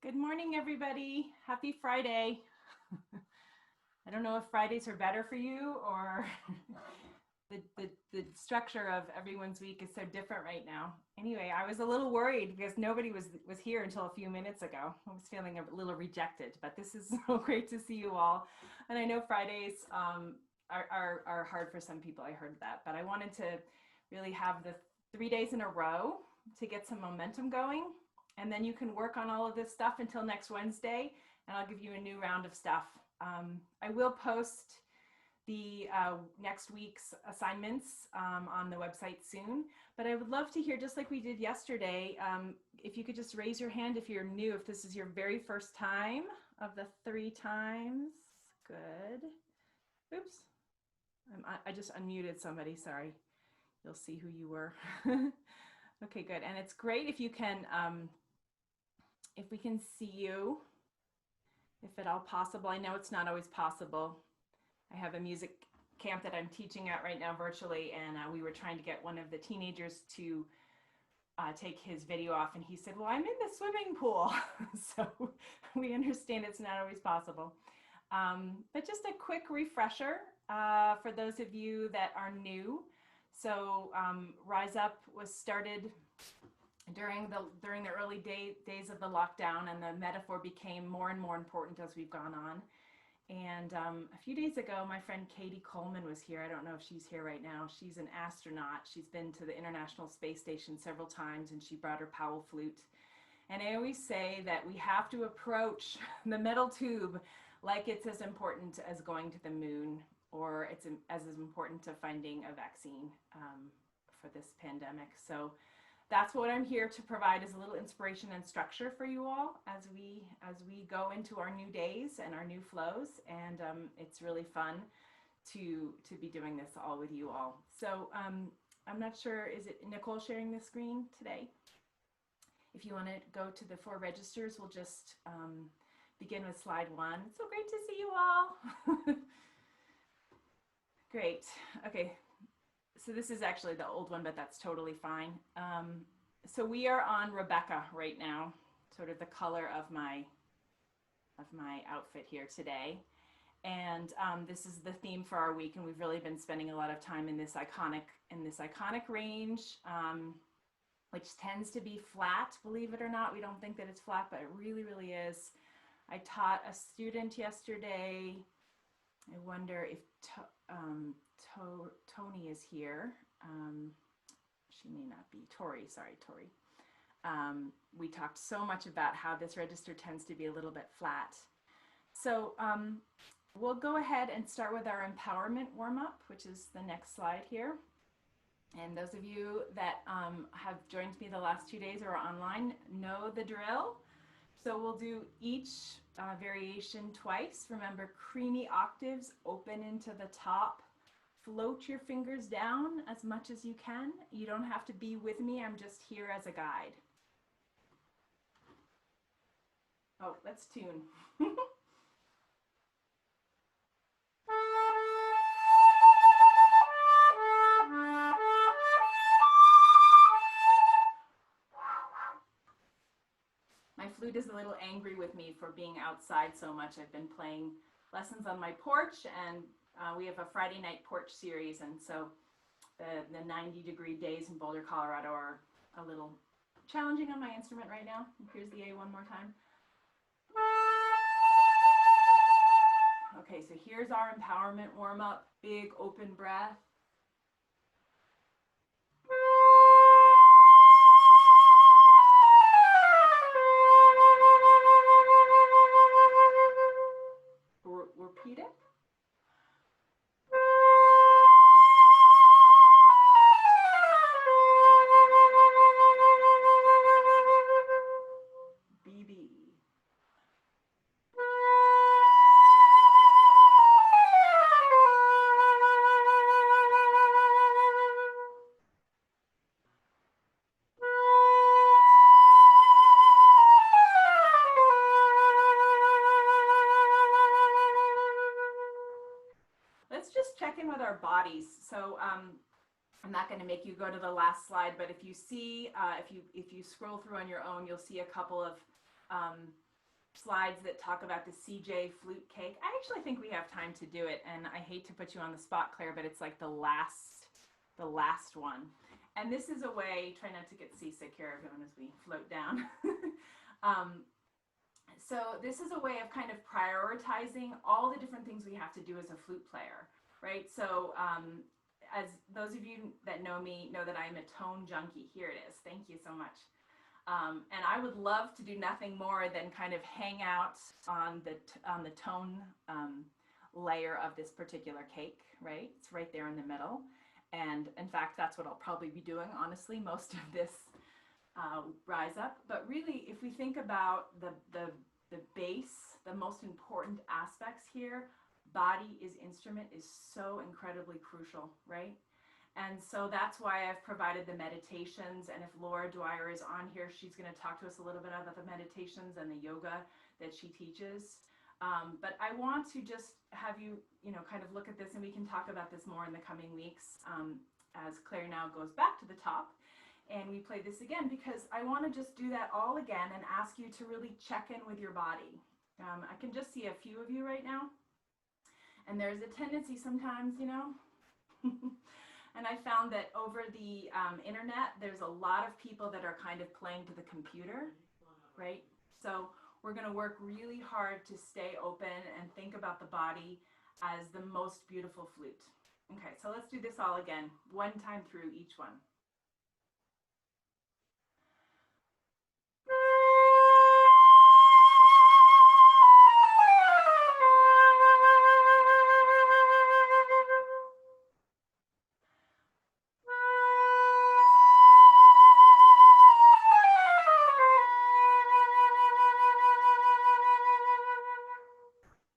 Good morning, everybody. Happy Friday. I don't know if Fridays are better for you or the structure of everyone's week is so different right now. Anyway, I was a little worried because nobody was here until a few minutes ago. I was feeling a little rejected, but this is so great to see you all. And I know Fridays are hard for some people. I heard that, but I wanted to really have the 3 days in a row to get some momentum going. And then you can work on all of this stuff until next Wednesday, and I'll give you a new round of stuff. I will post the next week's assignments on the website soon. But I would love to hear, just like we did yesterday, if you could just raise your hand if you're new, if this is your very first time of the 3 times. Good. Oops. I just unmuted somebody. Sorry. You'll see who you were. Okay, good. And it's great if we can see you, if at all possible. I know it's not always possible. I have a music camp that I'm teaching at right now virtually, and we were trying to get one of the teenagers to take his video off, and he said, well, I'm in the swimming pool. So we understand it's not always possible. But just a quick refresher for those of you that are new. So Rise Up was started during the early days of the lockdown, and the metaphor became more and more important as we've gone on. And a few days ago, my friend Katie Coleman was here. I don't know if she's here right now. She's an astronaut. She's been to the International Space Station several times, and she brought her Powell flute. And I always say that we have to approach the metal tube like it's as important as going to the moon, or it's as important to finding a vaccine for this pandemic. So that's what I'm here to provide, is a little inspiration and structure for you all as we go into our new days and our new flows. And it's really fun to be doing this all with you all. So I'm not sure, is it Nicole sharing the screen today? If you want to go to the 4 registers, we'll just begin with slide 1. It's so great to see you all. Great. Okay. So this is actually the old one, but that's totally fine. So we are on Rebecca right now, sort of the color of my outfit here today. And this is the theme for our week, and we've really been spending a lot of time in this iconic range, which tends to be flat, believe it or not. We don't think that it's flat, but it really, really is. I taught a student yesterday. I wonder if Tony is here. She may not be. Tori, sorry, Tori. We talked so much about how this register tends to be a little bit flat. So we'll go ahead and start with our empowerment warm-up, which is the next slide here. And those of you that have joined me the last 2 days or are online know the drill. So we'll do each variation twice. Remember, creamy octaves, open into the top. Float your fingers down as much as you can. You don't have to be with me. I'm just here as a guide. Oh, let's tune. My flute is a little angry with me for being outside so much. I've been playing lessons on my porch, and we have a Friday night porch series, and so the 90-degree days in Boulder, Colorado are a little challenging on my instrument right now. Here's the A one more time. Okay, so here's our empowerment warm-up. Big open breath. Repeat it. BB. Let's just check in with our bodies. So I'm not going to make you go to the last slide, but if you see, if you scroll through on your own, you'll see a couple of slides that talk about the CJ flute cake. I actually think we have time to do it, and I hate to put you on the spot, Claire, but it's like the last one. And this is a way, try not to get seasick here, everyone, as we float down. So this is a way of kind of prioritizing all the different things we have to do as a flute player, right? So as those of you that know me know that I'm a tone junkie. Here it is. Thank you so much. And I would love to do nothing more than kind of hang out on the tone layer of this particular cake, right? It's right there in the middle. And in fact, that's what I'll probably be doing, honestly, most of this Rise Up. But really, if we think about the base, the most important aspects here, body is instrument is so incredibly crucial, right? And so that's why I've provided the meditations. And if Laura Dwyer is on here, she's going to talk to us a little bit about the meditations and the yoga that she teaches. But I want to just have you, kind of look at this, and we can talk about this more in the coming weeks as Claire now goes back to the top and we play this again, because I want to just do that all again and ask you to really check in with your body. I can just see a few of you right now. And there's a tendency sometimes, and I found that over the internet, there's a lot of people that are kind of playing to the computer, right? So we're going to work really hard to stay open and think about the body as the most beautiful flute. Okay, so let's do this all again, one time through each one.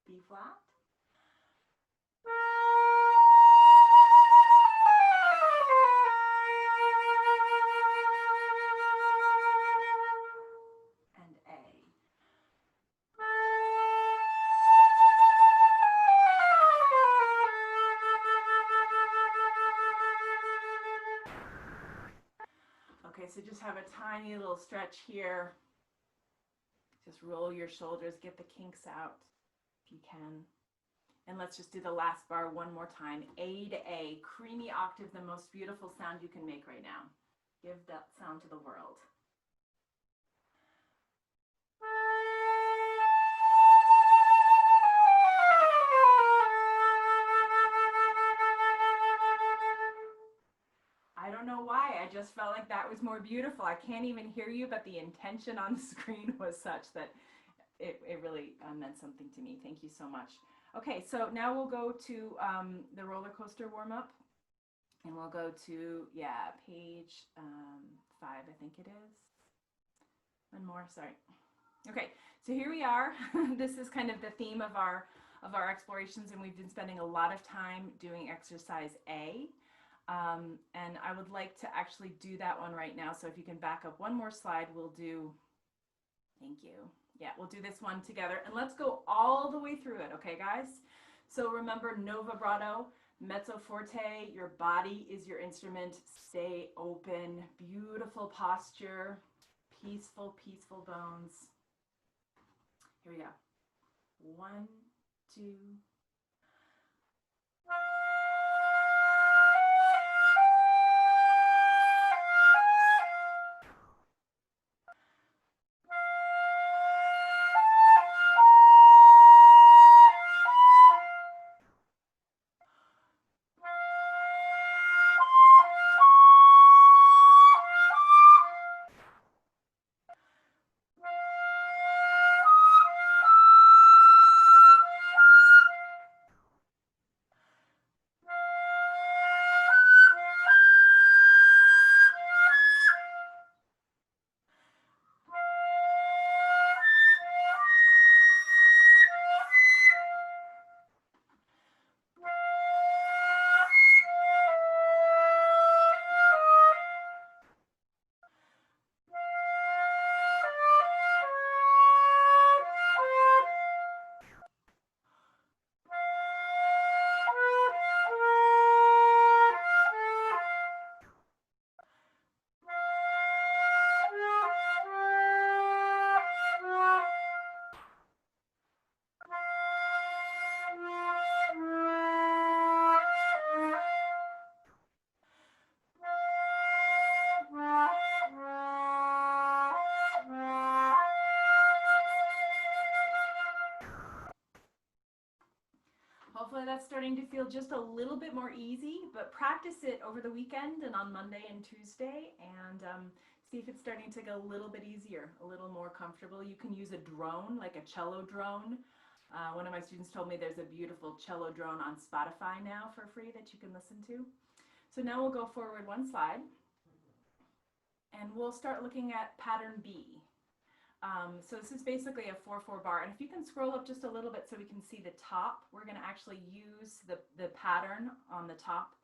B flat. And A. Okay, so just have a tiny little stretch here. Just roll your shoulders, get the kinks out if you can. And let's just do the last bar one more time. A to A, creamy octave, the most beautiful sound you can make right now. Give that sound to the world. I don't know why, I just felt like that was more beautiful. I can't even hear you, but the intention on the screen was such that it really meant something to me. Thank you so much. Okay, so now we'll go to the roller coaster warm-up, and we'll go to, page 5, I think it is. One more, sorry. Okay, so here we are. This is kind of the theme of our explorations, and we've been spending a lot of time doing exercise A. And I would like to actually do that one right now. So if you can back up one more slide, we'll do, thank you. Yeah, we'll do this one together, and let's go all the way through it, okay, guys? So remember, no vibrato, mezzo forte, your body is your instrument. Stay open, beautiful posture, peaceful, peaceful bones. Here we go. 1, 2. that's starting to feel just a little bit more easy, but practice it over the weekend and on Monday and Tuesday, and see if it's starting to get a little bit easier, a little more comfortable. You can use a drone, like a cello drone. One of my students told me there's a beautiful cello drone on Spotify now for free that you can listen to. So now we'll go forward one slide, and we'll start looking at pattern B. So this is basically a 4/4 bar, and if you can scroll up just a little bit so we can see the top, we're going to actually use the pattern on the top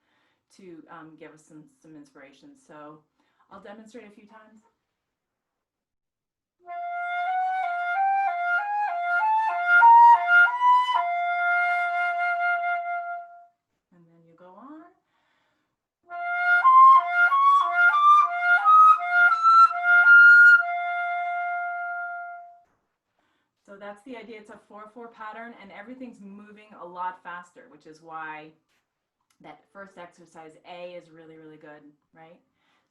to give us some inspiration. So I'll demonstrate a few times. And then you go on. So that's the idea. It's a 4/4 pattern, and everything's moving a lot faster, which is why that first exercise A is really, really good, right?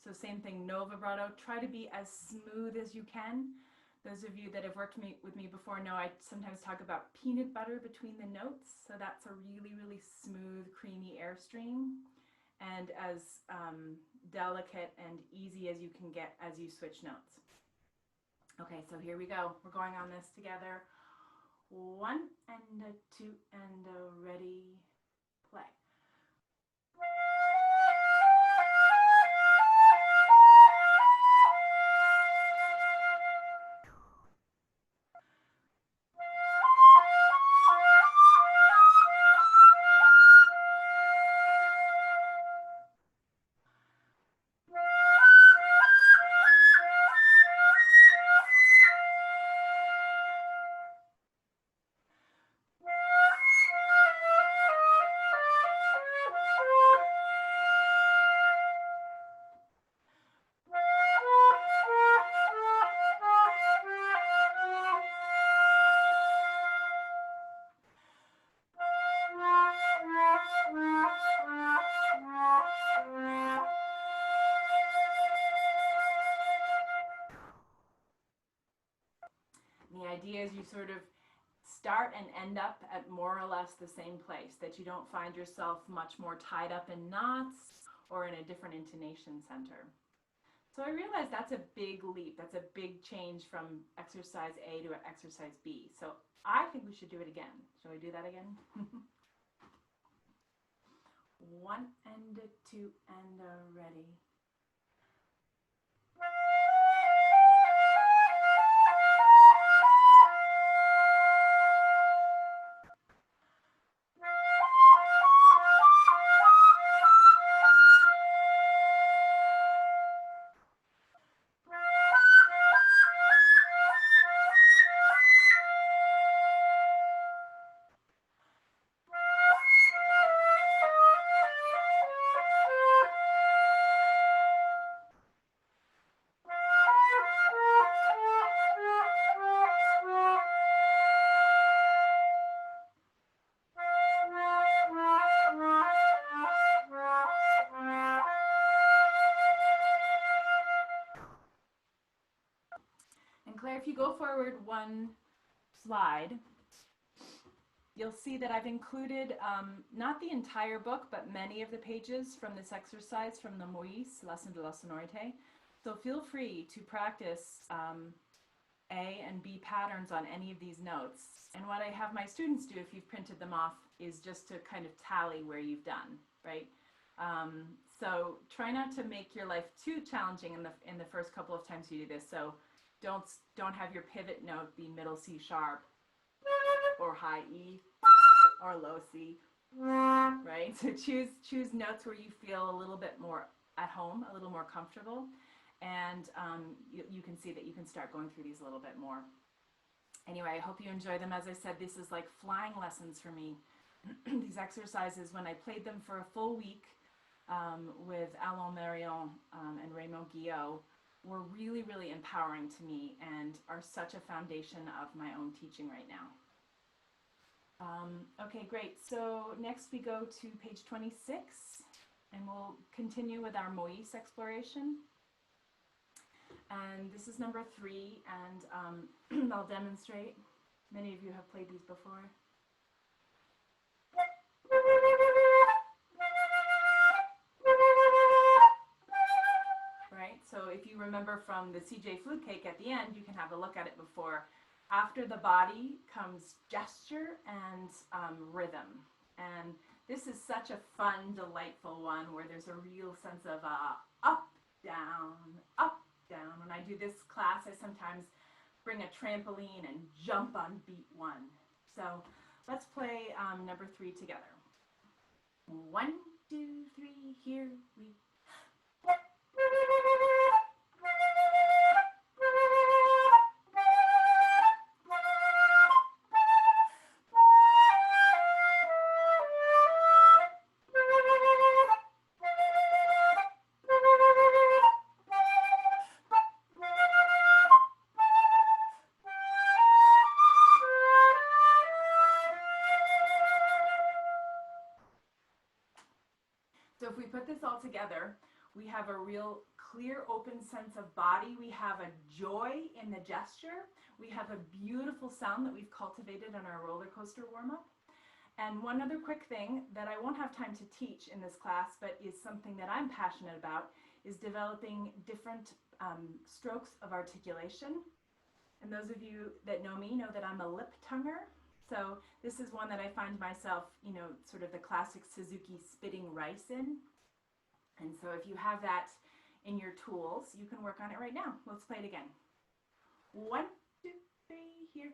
So same thing, no vibrato. Try to be as smooth as you can. Those of you that have worked with me before know I sometimes talk about peanut butter between the notes. So that's a really, really smooth, creamy airstream, and as delicate and easy as you can get as you switch notes. Okay, so here we go. We're going on this together. 1 and a 2 and a ready, play. The idea is you sort of start and end up at more or less the same place, that you don't find yourself much more tied up in knots or in a different intonation center. So I realize that's a big leap. That's a big change from exercise A to exercise B. So I think we should do it again. Shall we do that again? 1 and a 2 and a ready. Claire, if you go forward one slide, you'll see that I've included not the entire book, but many of the pages from this exercise from the Moïse, Lesson de la Sonorité. So feel free to practice A and B patterns on any of these notes. And what I have my students do, if you've printed them off, is just to kind of tally where you've done, right? So try not to make your life too challenging in the first couple of times you do this. So don't have your pivot note be middle C sharp or high E or low C, right? So choose notes where you feel a little bit more at home, a little more comfortable, and you can see that you can start going through these a little bit more. Anyway, I hope you enjoy them. As I said, this is like flying lessons for me. These exercises, when I played them for a full week with Alain Marion and Raymond Guillot, were really, really empowering to me and are such a foundation of my own teaching right now. Okay, great. So next we go to page 26, and we'll continue with our Moïse exploration. And this is number 3, and I'll demonstrate. Many of you have played these before. if you remember from the CJ flute cake at the end, you can have a look at it before. After the body comes gesture and rhythm. And this is such a fun, delightful one where there's a real sense of up, down, up, down. When I do this class, I sometimes bring a trampoline and jump on beat 1. So let's play number 3 together. 1, 2, 3, here we go. So if we put this all together, we have a real clear, open sense of body. We have a joy in the gesture. We have a beautiful sound that we've cultivated in our roller coaster warm-up. And one other quick thing that I won't have time to teach in this class, but is something that I'm passionate about, is developing different strokes of articulation. And those of you that know me know that I'm a lip tonguer. So this is one that I find myself, you know, sort of the classic Suzuki spitting rice in. And so if you have that in your tools, you can work on it right now. Let's play it again. 1, 2, 3, here.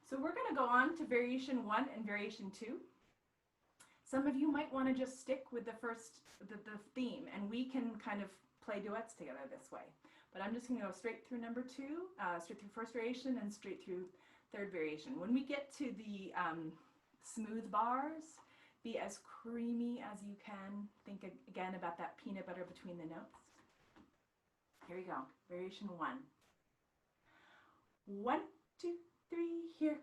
So we're going to go on to variation 1 and variation 2. Some of you might want to just stick with the theme, and we can kind of play duets together this way. But I'm just going to go straight through number 2, straight through first variation, and straight through third variation. When we get to the smooth bars, be as creamy as you can. Think again about that peanut butter between the notes. Here we go. Variation 1. 1, 2, 3, here.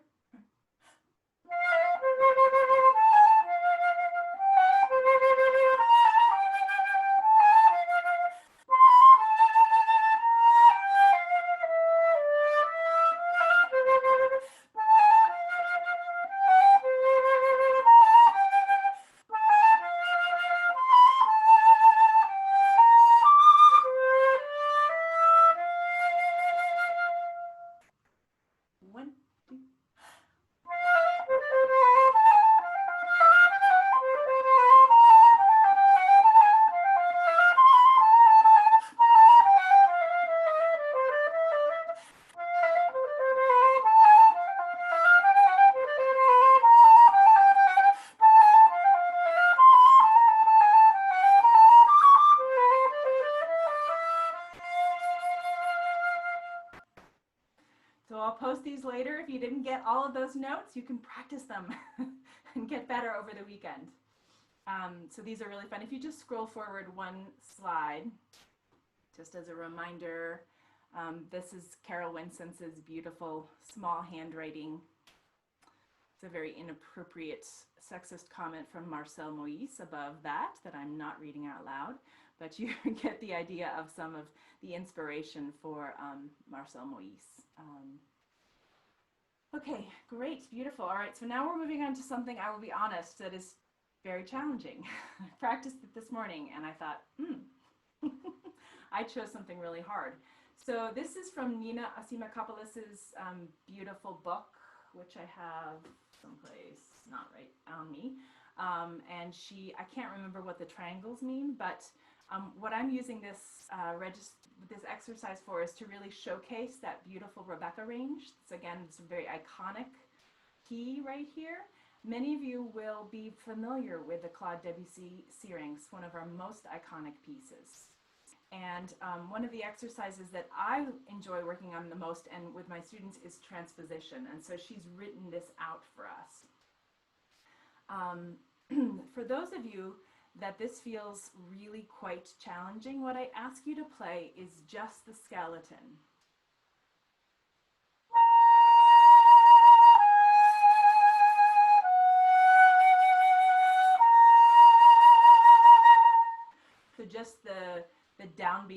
So I'll post these later. If you didn't get all of those notes, you can practice them and get better over the weekend. So these are really fun. If you just scroll forward 1 slide, just as a reminder, this is Carol Winsence's beautiful small handwriting. It's a very inappropriate sexist comment from Marcel Moïse above that I'm not reading out loud, but you get the idea of some of the inspiration for Marcel Moïse. Okay, great, beautiful. All right, so now we're moving on to something, I will be honest, that is very challenging. I practiced it this morning and I thought, I chose something really hard. So this is from Nina Asimakopoulos' beautiful book, which I have someplace, not right on me. And I can't remember what the triangles mean, but what I'm using this exercise for is to really showcase that beautiful Rebecca range. It's, again, it's a very iconic key right here. Many of you will be familiar with the Claude Debussy Syrinx, one of our most iconic pieces. And one of the exercises that I enjoy working on the most and with my students is transposition. And so she's written this out for us. For those of you that this feels really quite challenging, what I ask you to play is just the skeleton.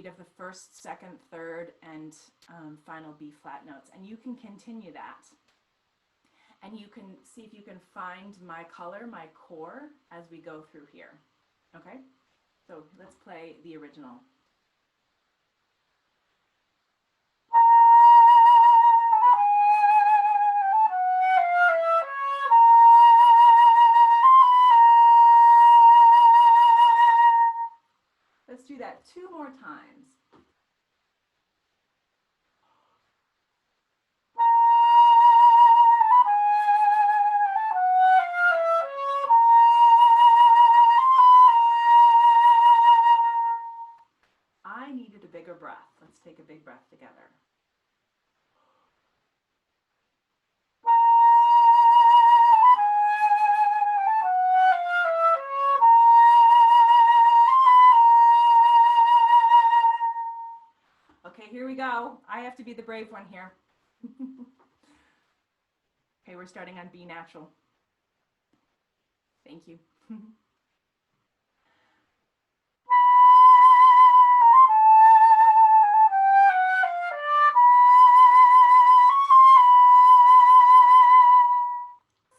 repeat of the first, second, third, and final B flat notes. And you can continue that. And you can see if you can find my color, my core, as we go through here. Okay? So let's play the original. Let's do that 2 more times. I needed a bigger breath. Let's take a big breath together. Okay, here we go. I have to be the brave one here. Okay, we're starting on B natural. Thank you.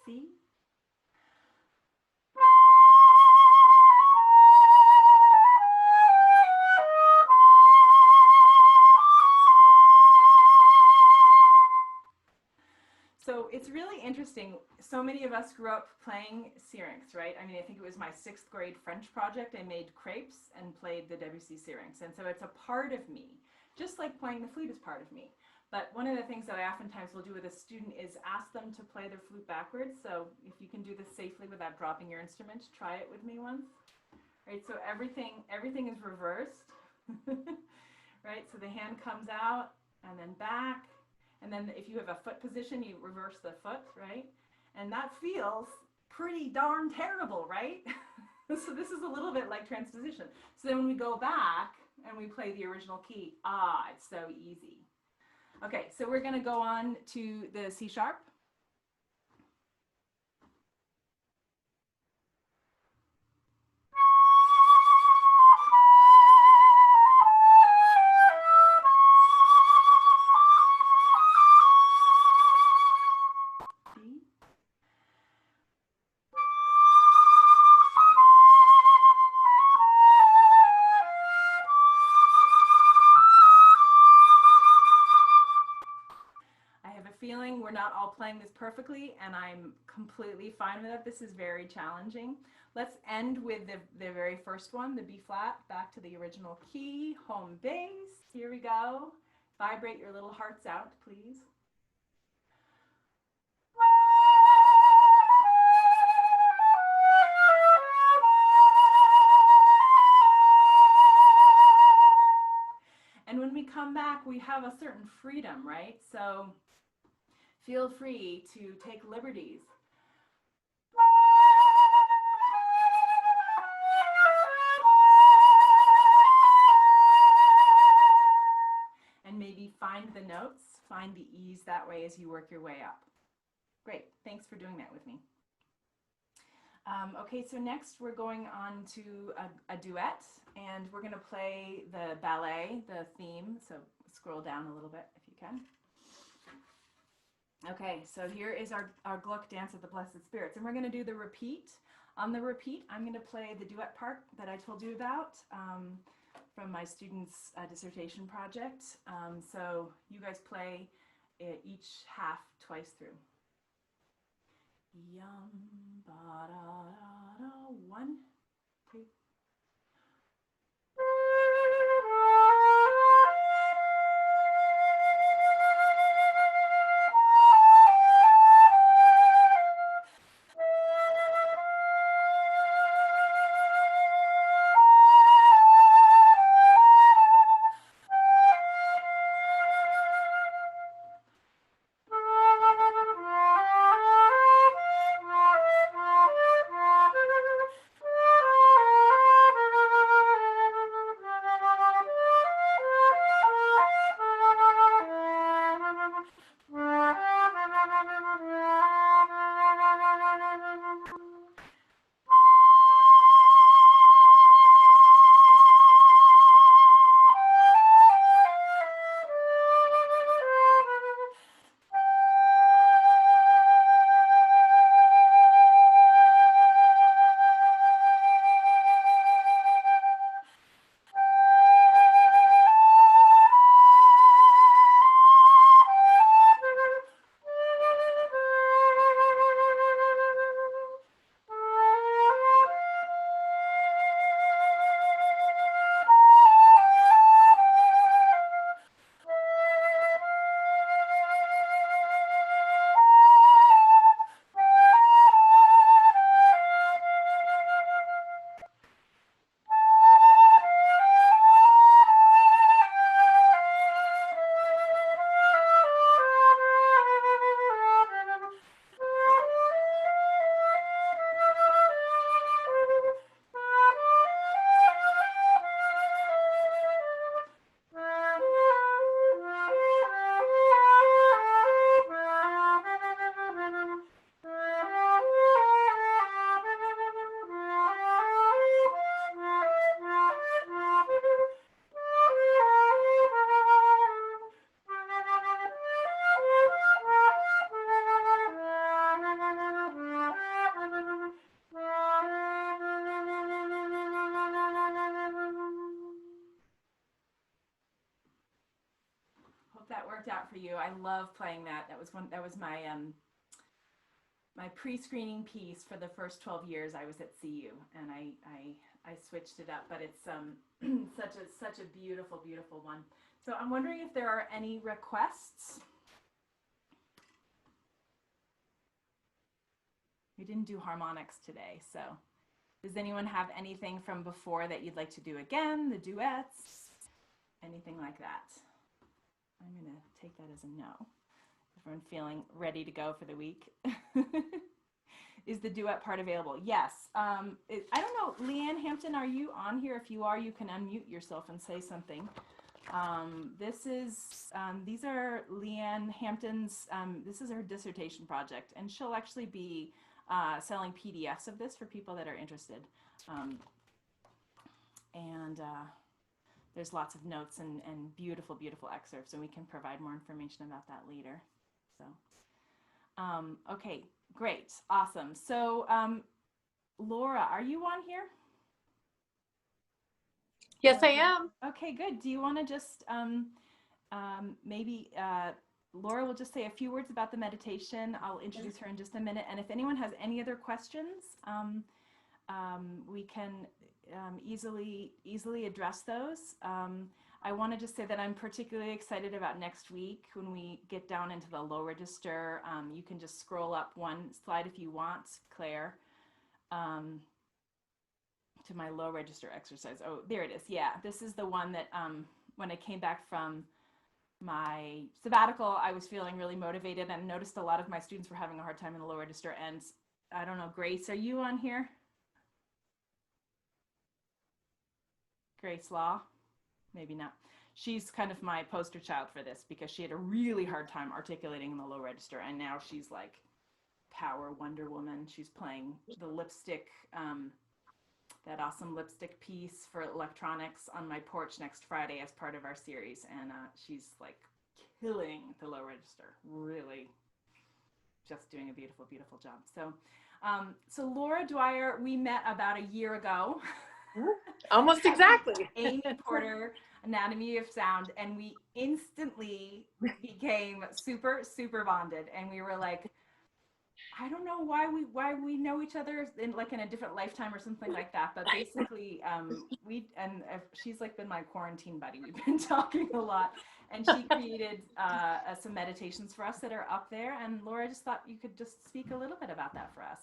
C. So it's really interesting. So many of us grew up playing Syrinx, right? I mean, I think it was my 6th grade French project. I made crepes and played the Debussy Syrinx. And so it's a part of me, just like playing the flute is part of me. But one of the things that I oftentimes will do with a student is ask them to play their flute backwards. So if you can do this safely without dropping your instrument, try it with me once. Right, so everything is reversed. Right, so the hand comes out and then back. And then if you have a foot position, you reverse the foot, right? And that feels pretty darn terrible, right? So this is a little bit like transposition. So then when we go back and we play the original key, it's so easy. Okay, so we're going to go on to the C sharp. D. I have a feeling we're not all playing this perfectly, and I'm completely fine with it. This is very challenging. Let's end with the very first one, the B flat, back to the original key, home base. Here we go. Vibrate your little hearts out, please. And when we come back, we have a certain freedom, right? So feel free to take liberties. And maybe find the notes, find the ease that way as you work your way up. Great, thanks for doing that with me. Okay, so next we're going on to a duet, and we're going to play the ballet, the theme. So scroll down a little bit if you can. Okay, so here is our Gluck Dance of the Blessed Spirits, and we're going to do the repeat. On the repeat, I'm going to play the duet part that I told you about from my students' dissertation project. So you guys play each half twice through. Yum, ba da da da, 1, 2. you. I love playing that. That was my my pre-screening piece for the first 12 years I was at CU, and I switched it up, but it's such a beautiful, beautiful one. So I'm wondering if there are any requests. We didn't do harmonics today, so does anyone have anything from before that you'd like to do again? The duets, anything like that? I'm gonna take that as a no. Everyone feeling ready to go for the week? Is the duet part available? Yes. I don't know, Leanne Hampton, are you on here? If you are, you can unmute yourself and say something. These are Leanne Hampton's, this is her dissertation project, and she'll actually be selling PDFs of this for people that are interested. There's lots of notes and beautiful, beautiful excerpts, and we can provide more information about that later. So, okay, great, awesome. So, Laura, are you on here? Yes, I am. Okay, good. Do you want to just maybe Laura will just say a few words about the meditation. I'll introduce her in just a minute. And if anyone has any other questions, we can easily address those. I want to just say that I'm particularly excited about next week when we get down into the low register. You can just scroll up one slide if you want, Claire, to my low register exercise. Oh, there it is. Yeah, this is the one that when I came back from my sabbatical, I was feeling really motivated and noticed a lot of my students were having a hard time in the low register. And I don't know, Grace, are you on here? Grace Law? Maybe not. She's kind of my poster child for this because she had a really hard time articulating in the low register, and now she's like power Wonder Woman. She's playing the lipstick, that awesome lipstick piece for electronics on my porch next Friday as part of our series, and she's like killing the low register, really just doing a beautiful, beautiful job. So, so Laura Dwyer, we met about a year ago. Almost exactly. Amy Porter, Anatomy of Sound, and we instantly became super, super bonded. And we were like, I don't know why we know each other in like in a different lifetime or something like that. But basically, she's like been my quarantine buddy. We've been talking a lot, and she created some meditations for us that are up there. And Laura, I just thought you could just speak a little bit about that for us.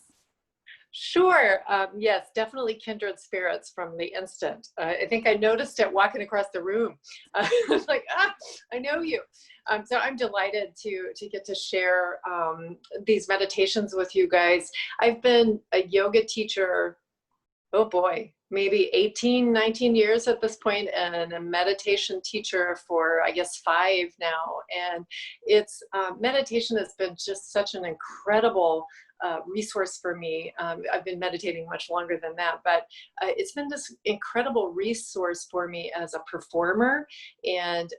Sure. Yes, definitely kindred spirits from the instant. I think I noticed it walking across the room. I was like, I know you. So I'm delighted to get to share these meditations with you guys. I've been a yoga teacher, oh boy, maybe 18, 19 years at this point, and a meditation teacher for, I guess, 5 now. And it's meditation has been just such an incredible resource for me. I've been meditating much longer than that, but it's been this incredible resource for me as a performer. And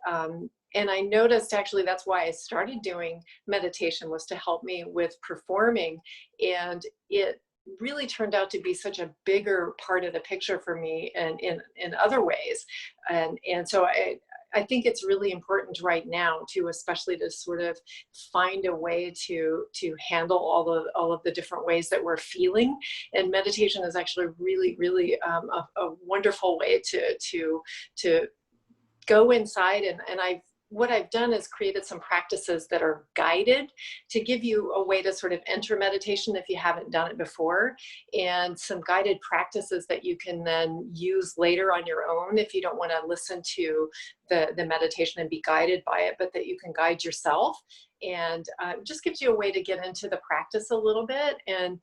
I noticed actually that's why I started doing meditation, was to help me with performing. And it really turned out to be such a bigger part of the picture for me and in other ways. And so I think it's really important right now to, especially to sort of find a way to handle all of the different ways that we're feeling. And meditation is actually really, really a wonderful way to go inside. And what I've done is created some practices that are guided to give you a way to sort of enter meditation if you haven't done it before, and some guided practices that you can then use later on your own if you don't want to listen to the meditation and be guided by it, but that you can guide yourself. And it just gives you a way to get into the practice a little bit. And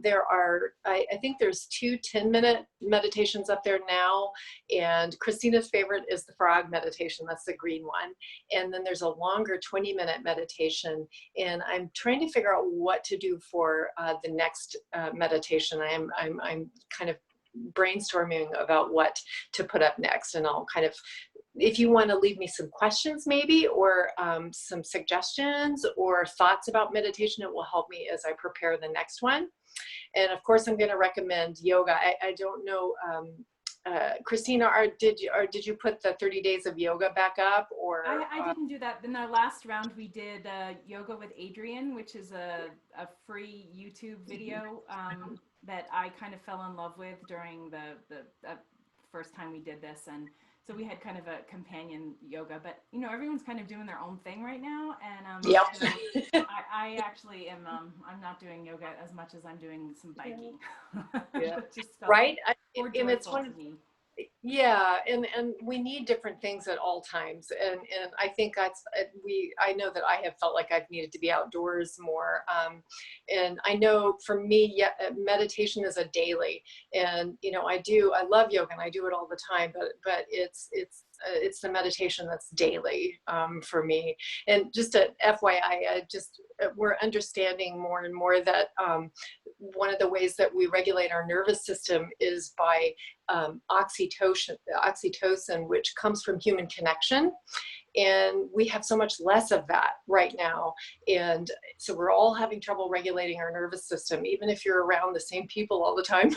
there are, I think there's 2 10-minute meditations up there now. And Christina's favorite is the frog meditation. That's the green one. And then there's a longer 20-minute meditation. And I'm trying to figure out what to do for the next meditation. I'm kind of brainstorming about what to put up next. And I'll kind of, if you want to leave me some questions maybe, or some suggestions or thoughts about meditation, it will help me as I prepare the next one. And of course, I'm going to recommend yoga. I don't know Christina, did you put the 30 days of yoga back up, or? I didn't do that. In our last round, we did Yoga with Adriene, which is a free YouTube video that I kind of fell in love with during the first time we did this. And so we had kind of a companion yoga, but you know, everyone's kind of doing their own thing right now. And Yep. so I actually am, I'm not doing yoga as much as I'm doing some biking. Yeah. Just felt Right. more And it's joyful to me. yeah, and we need different things at all times, and I think I know that I have felt like I've needed to be outdoors more, and I know for me, yeah, meditation is a daily, and you know, I love yoga and I do it all the time, but it's the meditation that's daily for me. And just a FYI, we're understanding more and more that one of the ways that we regulate our nervous system is by oxytocin, which comes from human connection. And we have so much less of that right now. And so we're all having trouble regulating our nervous system, even if you're around the same people all the time.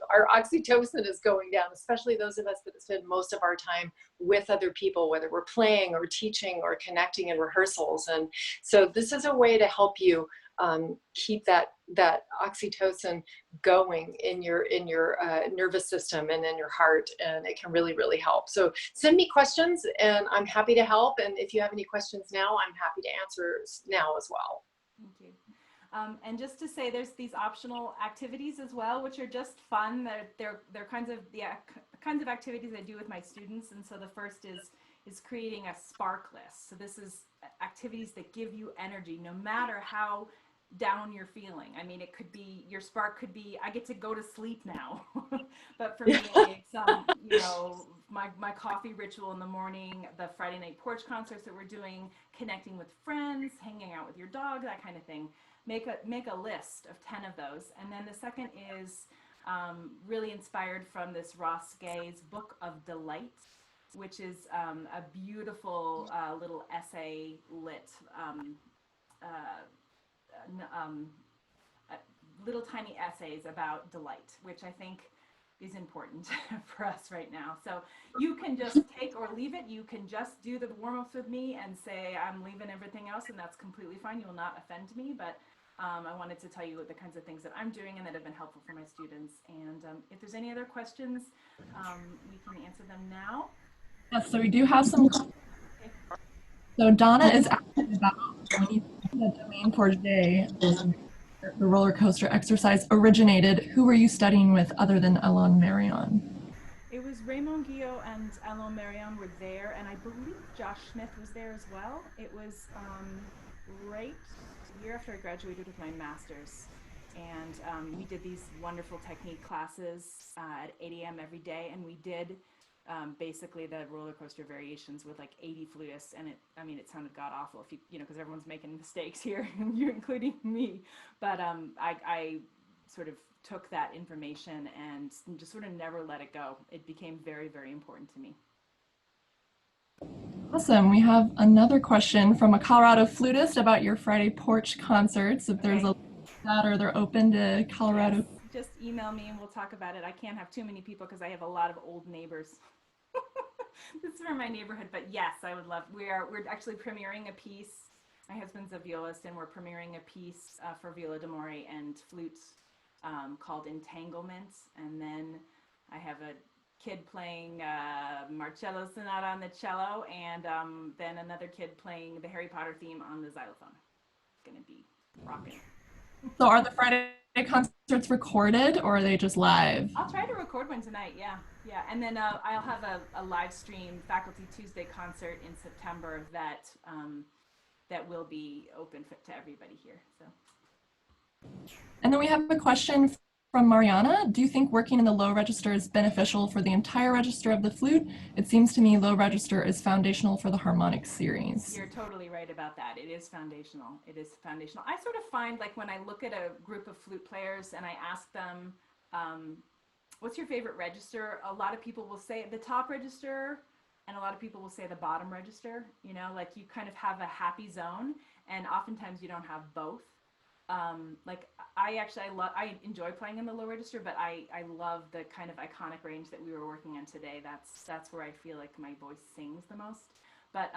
Our oxytocin is going down, especially those of us that spend most of our time with other people, whether we're playing or teaching or connecting in rehearsals. And so this is a way to help you keep that oxytocin going in your nervous system and in your heart, and it can really help. So send me questions and I'm happy to help, and if you have any questions now, I'm happy to answer now as well. Thank you. And just to say, there's these optional activities as well, which are just fun. They're kinds of activities I do with my students. And so the first is creating a spark list. So this is activities that give you energy, no matter how down you're feeling. I mean, it could be, your spark could be, I get to go to sleep now. But for me, it's you know, my coffee ritual in the morning, the Friday night porch concerts that we're doing, connecting with friends, hanging out with your dog, that kind of thing. Make a list of 10 of those. And then the second is really inspired from this Ross Gay's Book of Delight, which is a beautiful little essay lit little tiny essays about delight, which I think is important for us right now. So you can just take or leave it. You can just do the warm-ups with me and say, I'm leaving everything else, and that's completely fine. You will not offend me, but I wanted to tell you the kinds of things that I'm doing and that have been helpful for my students. And if there's any other questions, we can answer them now. Yes, so we do have some. So Donna is asking about when you think the domaine Porge Day, the roller coaster exercise originated. Who were you studying with other than Alon Marion? It was Raymond Guillot and Alon Marion were there, and I believe Josh Smith was there as well. It was right the year after I graduated with my master's, and we did these wonderful technique classes at 8 a.m. every day, and we did basically the roller coaster variations with like 80 flutists, and it sounded god awful if you know, because everyone's making mistakes here, you including me. But I sort of took that information and just sort of never let it go. It became very important to me. Awesome. We have another question from a Colorado flutist about your Friday porch concerts. If there's a that, or they're open to Colorado. Yes, just email me and we'll talk about it. I can't have too many people because I have a lot of old neighbors. This is for my neighborhood, but yes, I would love. We're actually premiering a piece. My husband's a violist, and we're premiering a piece for viola d'amore and flute called Entanglement. And then I have a kid playing Marcello Sonata on the cello, and then another kid playing the Harry Potter theme on the xylophone. It's gonna be rocking. So are the Friday concerts recorded, or are they just live? I'll try to record one tonight. Yeah. And then I'll have a live stream Faculty Tuesday concert in September that that will be open to everybody here. So. And then we have a question from Mariana. Do you think working in the low register is beneficial for the entire register of the flute? It seems to me low register is foundational for the harmonic series. You're totally right about that. It is foundational. It is foundational. I sort of find, like, when I look at a group of flute players and I ask them, what's your favorite register? A lot of people will say the top register, and a lot of people will say the bottom register. You know, like, you kind of have a happy zone, and oftentimes you don't have both. like I enjoy playing in the low register, but I love the kind of iconic range that we were working on today. That's where I feel like my voice sings the most. But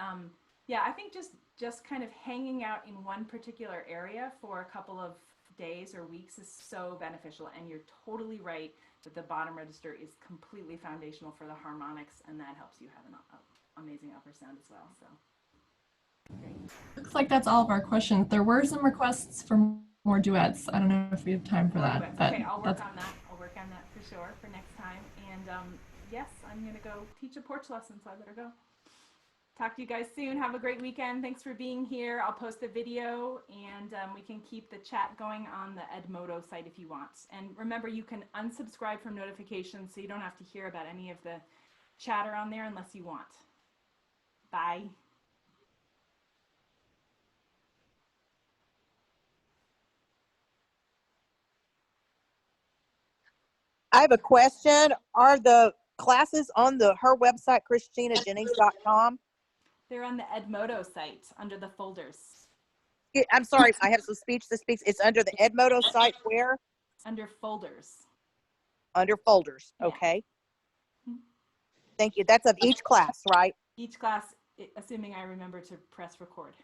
yeah, I think just kind of hanging out in one particular area for a couple of days or weeks is so beneficial. And you're totally right that the bottom register is completely foundational for the harmonics, and that helps you have an amazing upper sound as well. So great. Looks like that's all of our questions. There were some requests for more duets. I don't know if we have time for that. Duets. But Okay, I'll work on that. I'll work on that for sure for next time. And yes, I'm going to go teach a porch lesson, so I better go. Talk to you guys soon. Have a great weekend. Thanks for being here. I'll post a video, and we can keep the chat going on the Edmodo site if you want. And remember, you can unsubscribe from notifications so you don't have to hear about any of the chatter on there unless you want. Bye. I have a question. Are the classes on her website, ChristinaJennings.com? They're on the Edmodo site under the folders. I'm sorry, I have some speech to speak. It's under the Edmodo site where? Under folders. Under folders, Yeah. okay. Thank you. That's of each class, right? Each class, assuming I remember to press record.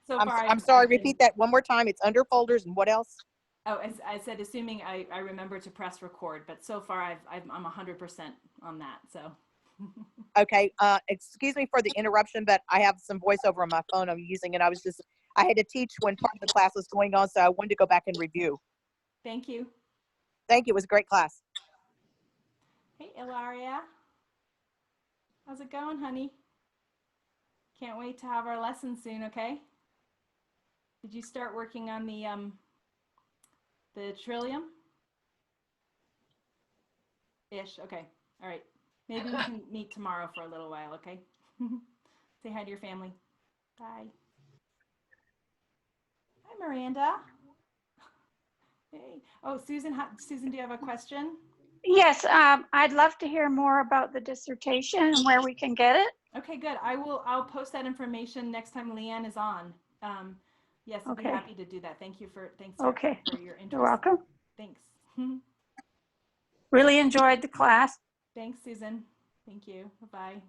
So I'm far, sorry, I've been- repeat that one more time. It's under folders and what else? Oh, as I said, assuming I remember to press record, but so far I'm 100% on that. So. Okay, excuse me for the interruption, but I have some voiceover on my phone I'm using, and I had to teach when part of the class was going on, so I wanted to go back and review. Thank you. Thank you. It was a great class. Hey, Ilaria. How's it going, honey? Can't wait to have our lesson soon, okay? Did you start working on the Trillium? Ish, okay. All right. Maybe we can meet tomorrow for a little while, okay? Say hi to your family. Bye. Hi, Miranda. Hey. Oh, Susan, Susan, do you have a question? Yes, I'd love to hear more about the dissertation and where we can get it. Okay, good. I'll post that information next time Leanne is on. Yes, I'll be Okay. happy to do that. Thanks Okay. for your interest. You're welcome. Thanks. Really enjoyed the class. Thanks, Susan. Thank you. Bye-bye.